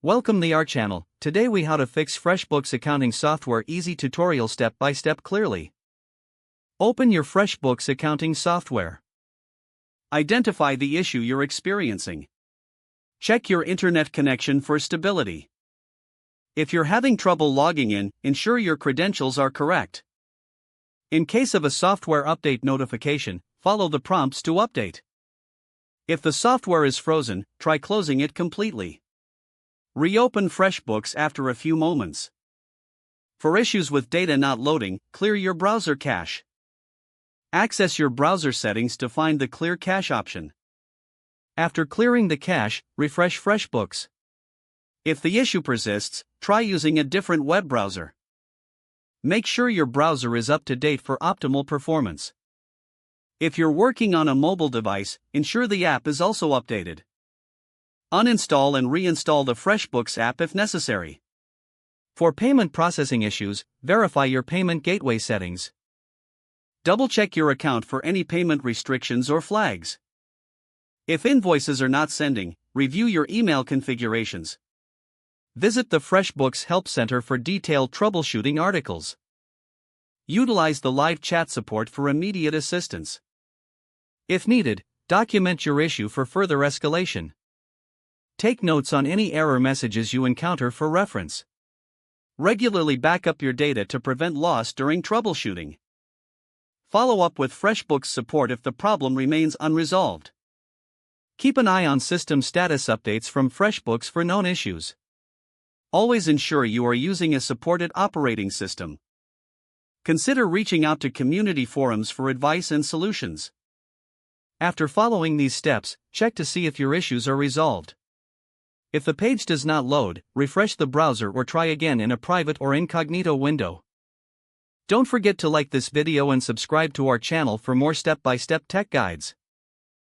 Welcome to our channel. Today we how to fix FreshBooks accounting software easy tutorial step by step clearly. Open your FreshBooks accounting software. Identify the issue you're experiencing. Check your internet connection for stability. If you're having trouble logging in, ensure your credentials are correct. In case of a software update notification, follow the prompts to update. If the software is frozen, try closing it completely. Reopen FreshBooks after a few moments. For issues with data not loading, clear your browser cache. Access your browser settings to find the Clear Cache option. After clearing the cache, refresh FreshBooks. If the issue persists, try using a different web browser. Make sure your browser is up to date for optimal performance. If you're working on a mobile device, ensure the app is also updated. Uninstall and reinstall the FreshBooks app if necessary. For payment processing issues, verify your payment gateway settings. Double-check your account for any payment restrictions or flags. If invoices are not sending, review your email configurations. Visit the FreshBooks Help Center for detailed troubleshooting articles. Utilize the live chat support for immediate assistance. If needed, document your issue for further escalation. Take notes on any error messages you encounter for reference. Regularly back up your data to prevent loss during troubleshooting. Follow up with FreshBooks support if the problem remains unresolved. Keep an eye on system status updates from FreshBooks for known issues. Always ensure you are using a supported operating system. Consider reaching out to community forums for advice and solutions. After following these steps, check to see if your issues are resolved. If the page does not load, refresh the browser or try again in a private or incognito window. Don't forget to like this video and subscribe to our channel for more step-by-step tech guides.